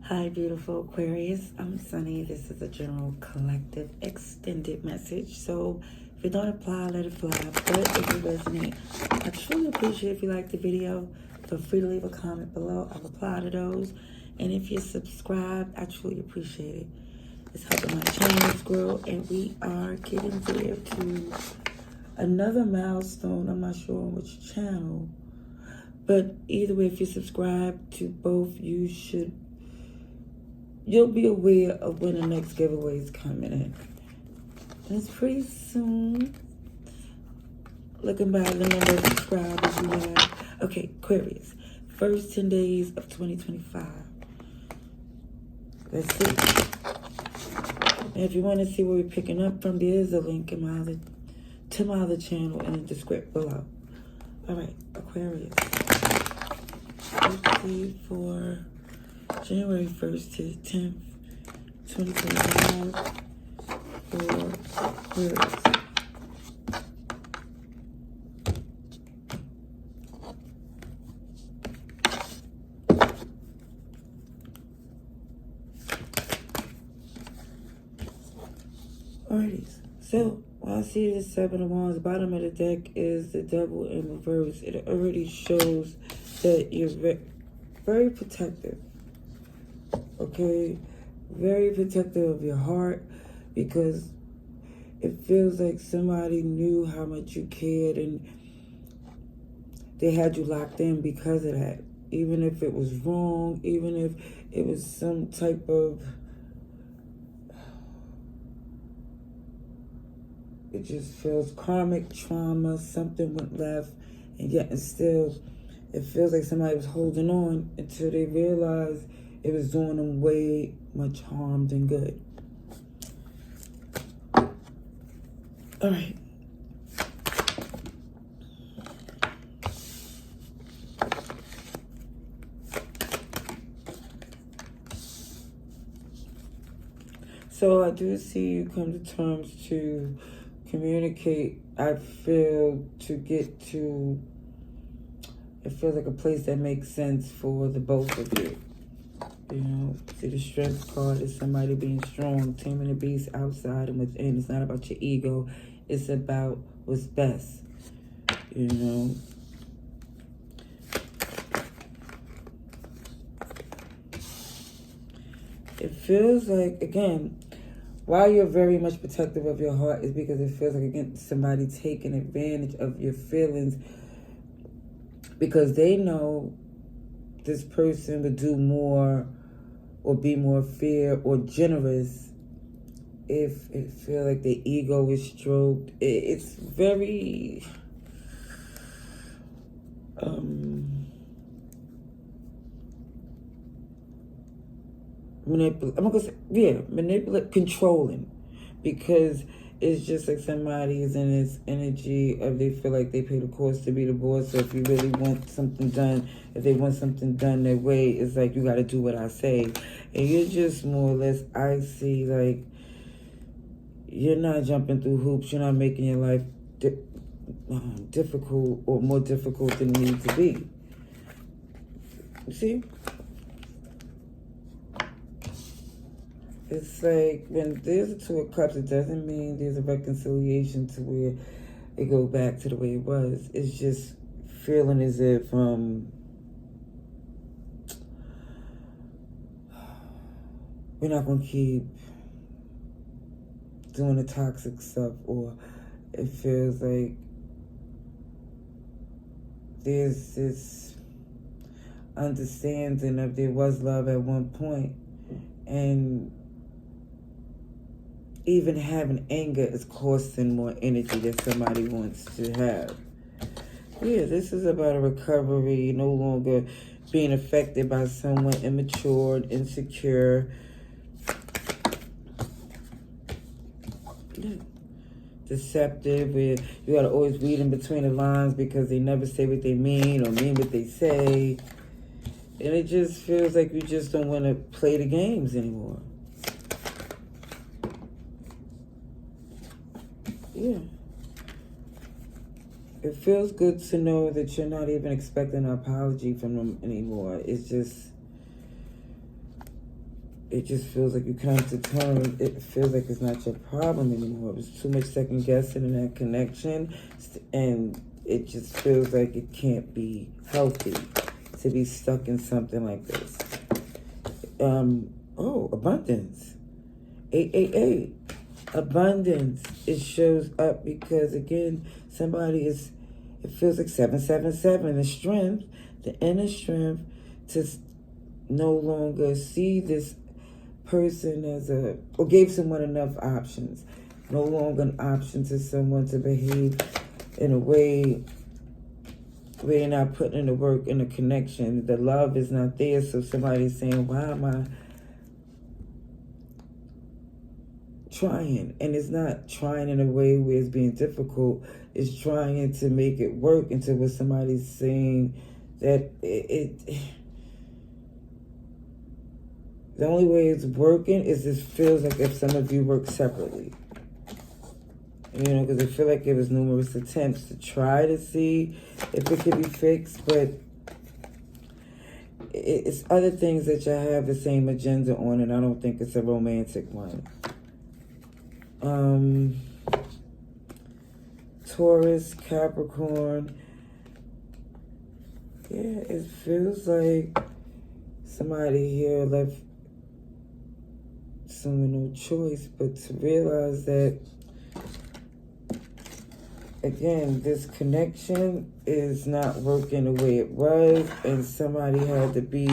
Hi, beautiful Aquarius. I'm Sunny. This is a general collective extended message. So if it don't apply, let it fly. But if it resonate, I truly appreciate if you like the video. Feel free to leave a comment below. I'll reply to those. And if you're subscribed, I truly appreciate it. It's helping my channels grow. And we are getting there to another milestone. I'm not sure on which channel. But either way, if you subscribe to both, you'll be aware of when the next giveaway is coming in. And it's pretty soon. Looking by the number of subscribers you have. Okay, Aquarius. First 10 days of 2025. Let's see. And if you want to see where we're picking up from, there is a link to my other channel in the description below. All right, Aquarius. Let's see for January 1st to the 10th, 2025 for Aquarius. Alrighty, so while I see the Seven of Wands, bottom of the deck is the Devil in reverse. It already shows that you're very protective. Okay, very protective of your heart, because it feels like somebody knew how much you cared and they had you locked in because of that. Even if it was wrong, even if it was some type of, it just feels karmic trauma, something went left, and yet and still it feels like somebody was holding on until they realized it was doing them way much harm than good. All right. So I do see you come to terms to communicate. I feel to get to, it feels like a place that makes sense for the both of you. You know, see, the Strength card is somebody being strong, taming the beast outside and within. It's not about your ego. It's about what's best, you know. It feels like, again, why you're very much protective of your heart is because it feels like, again, somebody taking advantage of your feelings because they know this person would do more or be more fair or generous if it feels like the ego is stroked. It's very manipulate, controlling, because it's just like somebody is in this energy of they feel like they pay the cost to be the boss. So if you really want something done, if they want something done their way, it's like you got to do what I say. And you're just more or less, I see, like, you're not jumping through hoops. You're not making your life difficult or more difficult than it needs to be. You see? It's like when there's a Two of Cups, it doesn't mean there's a reconciliation to where it go back to the way it was. It's just feeling as if we're not going to keep doing the toxic stuff, or it feels like there's this understanding of there was love at one point, and even having anger is costing more energy that somebody wants to have. Yeah, this is about a recovery, no longer being affected by someone immature and insecure. Deceptive, where you gotta always read in between the lines because they never say what they mean or mean what they say. And it just feels like you just don't want to play the games anymore. Yeah. It feels good to know that you're not even expecting an apology from them anymore. It's just, it just feels like you come to terms. It feels like it's not your problem anymore. There's too much second guessing in that connection, and it just feels like it can't be healthy to be stuck in something like this. Oh, abundance. 888. Abundance. It shows up because, again, somebody is, it feels like 777. The strength, the inner strength to no longer see this person as or gave someone enough options. No longer an option to someone to behave in a way where you're not putting in the work in the connection. The love is not there. So somebody's saying, why am I trying? And it's not trying in a way where it's being difficult. It's trying to make it work into what somebody's saying that the only way it's working is this feels like if some of you work separately. You know, because I feel like it was numerous attempts to try to see if it could be fixed, but it's other things that y'all have the same agenda on, and I don't think it's a romantic one. Taurus, Capricorn. Yeah, it feels like somebody here left someone no choice but to realize that, again, this connection is not working the way it was, and somebody had to be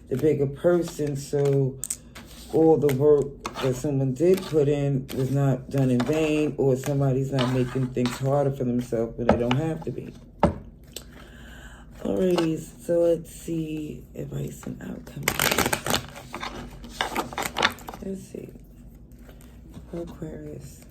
the bigger person, so all the work that someone did put in was not done in vain, or somebody's not making things harder for themselves when they don't have to be. Alrighty, so let's see advice and outcome. Let's see. Aquarius.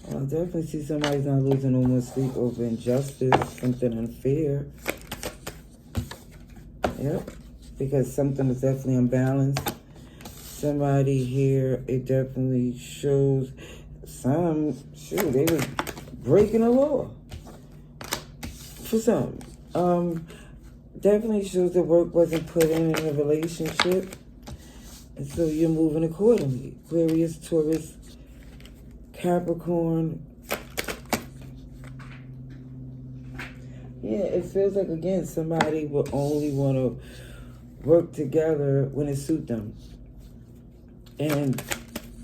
I definitely see somebody's not losing no more sleep over injustice, something unfair. Yep, because something was definitely unbalanced. Somebody here, it definitely shows they was breaking the law. For some. Definitely shows the work wasn't put in a relationship. And so you're moving accordingly. Aquarius, Taurus, Capricorn. Yeah, it feels like, again, somebody will only want to work together when it suits them. And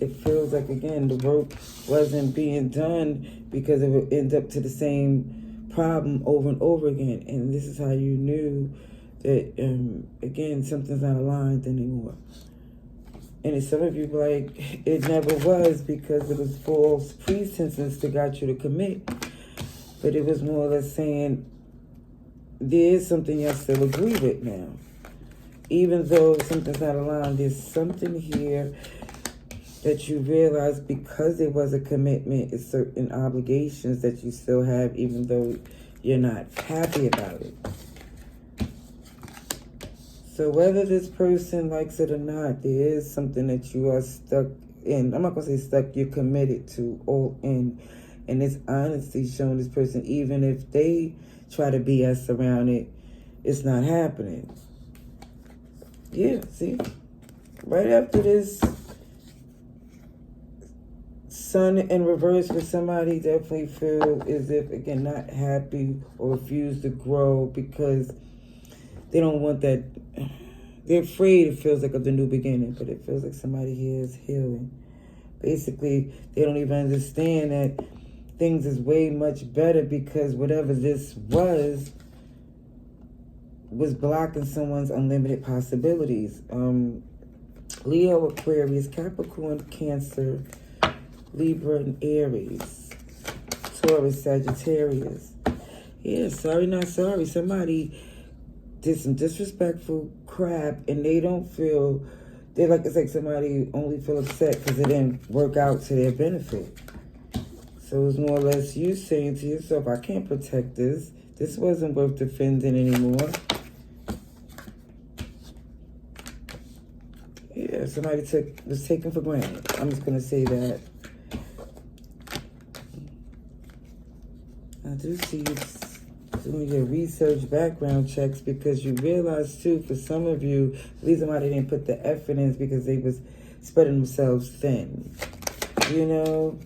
it feels like, again, the work wasn't being done because it would end up to the same problem over and over again. And this is how you knew that, again, something's not aligned anymore. And it's some of you like, it never was because it was false pretenses that got you to commit. But it was more or less saying, there is something you still agree with now. Even though something's not aligned, there's something here that you realize because there was a commitment, it's certain obligations that you still have, even though you're not happy about it. So whether this person likes it or not, there is something that you are stuck in. I'm not going to say stuck, you're committed to, all in. And it's honesty showing this person, even if they try to BS around it, it's not happening. Yeah, see? Right after this, Sun in reverse for somebody definitely feel as if, again, not happy or refuse to grow because they don't want that. They're afraid, it feels like, of the new beginning, but it feels like somebody here is healing. Basically, they don't even understand that things is way much better because whatever this was blocking someone's unlimited possibilities. Leo, Aquarius, Capricorn, Cancer, Libra, and Aries, Taurus, Sagittarius. Yeah, sorry, not sorry. Somebody did some disrespectful crap and they don't feel, it's like somebody only feel upset because it didn't work out to their benefit. So it's more or less you saying to yourself, I can't protect this. This wasn't worth defending anymore. Yeah, somebody was taken for granted. I'm just going to say that. I do see you doing your research background checks because you realize, too, for some of you, the reason why they didn't put the effort in is because they was spreading themselves thin. You know?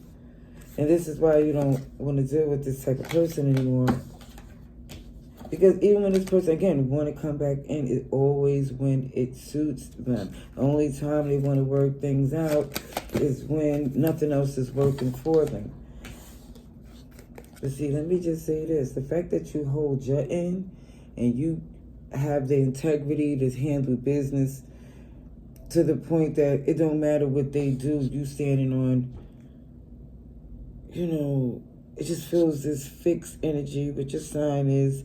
And this is why you don't want to deal with this type of person anymore. Because even when this person, again, want to come back in, it's always when it suits them. The only time they want to work things out is when nothing else is working for them. But see, let me just say this. The fact that you hold your end and you have the integrity to handle business to the point that it don't matter what they do, you standing on, you know, it just feels this fixed energy. But your sign is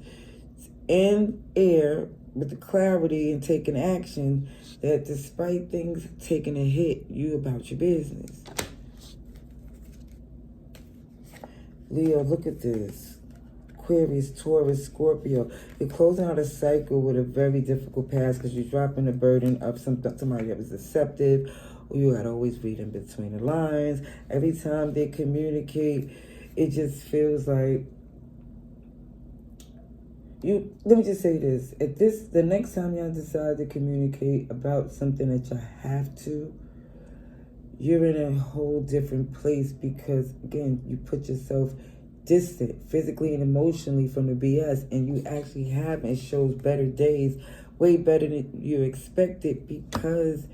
in air with the clarity and taking action that despite things taking a hit, you about your business. Leo, look at this. Aquarius, Taurus, Scorpio. You're closing out a cycle with a very difficult past because you're dropping the burden of somebody that was deceptive, or you gotta always read in between the lines. Every time they communicate, it just feels like let me just say this. The next time y'all decide to communicate about something that y'all have to, you're in a whole different place because, again, you put yourself distant physically and emotionally from the BS, and you actually have, and it shows better days, way better than you expected because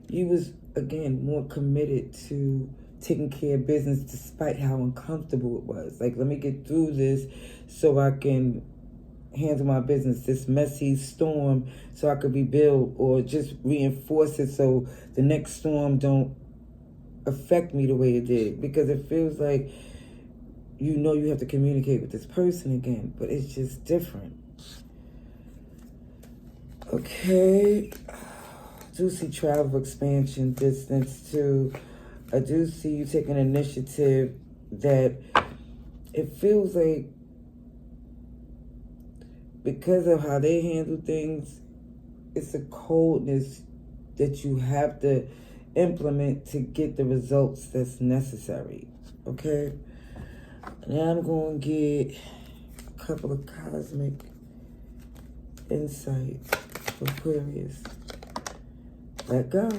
you was, again, more committed to taking care of business despite how uncomfortable it was. Like, let me get through this so I can handle my business, this messy storm, so I could rebuild or just reinforce it so the next storm don't affect me the way it did. Because it feels like you know you have to communicate with this person again, but it's just different. Okay. I do see travel, expansion, distance too. I do see you taking initiative that it feels like because of how they handle things, it's a coldness that you have to implement to get the results that's necessary. Okay? Now I'm going to get a couple of cosmic insights for Aquarius. Let go.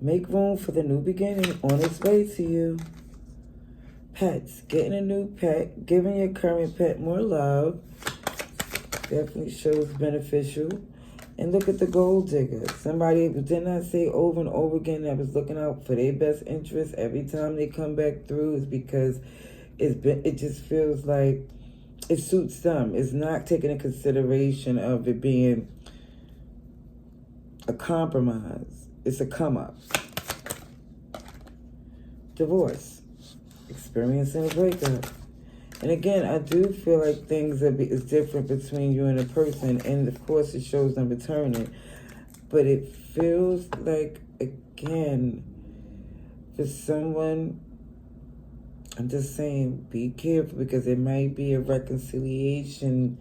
Make room for the new beginning on its way to you. Pets. Getting a new pet. Giving your current pet more love. Definitely shows beneficial. And look at the gold digger. Somebody, didn't I say over and over again that was looking out for their best interest every time they come back through is because it just feels like it suits them. It's not taking into consideration of it being a compromise. It's a come up. Divorce. Experiencing a breakup. And again, I do feel like things is different between you and a person. And of course, it shows them returning. But it feels like, again, for someone, I'm just saying, be careful because it might be a reconciliation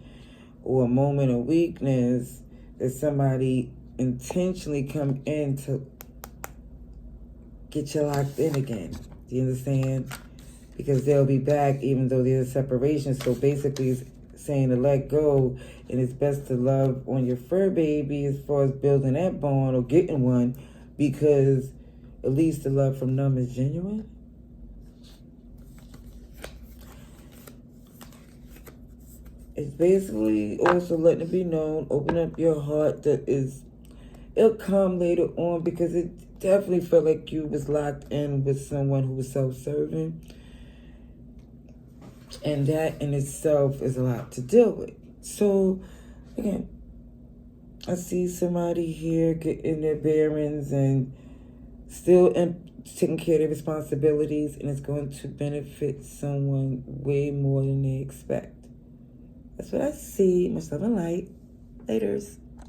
or a moment of weakness that somebody intentionally come in to get you locked in again. Do you understand? Because they'll be back even though there's a separation. So basically it's saying to let go, and it's best to love on your fur baby as far as building that bond or getting one, because at least the love from them is genuine. It's basically also letting it be known, open up your heart that it'll come later on, because it definitely felt like you was locked in with someone who was self-serving. And that in itself is a lot to deal with. So, again, I see somebody here getting their bearings and still taking care of their responsibilities, and it's going to benefit someone way more than they expect. That's what I see. Much love and light. Laters.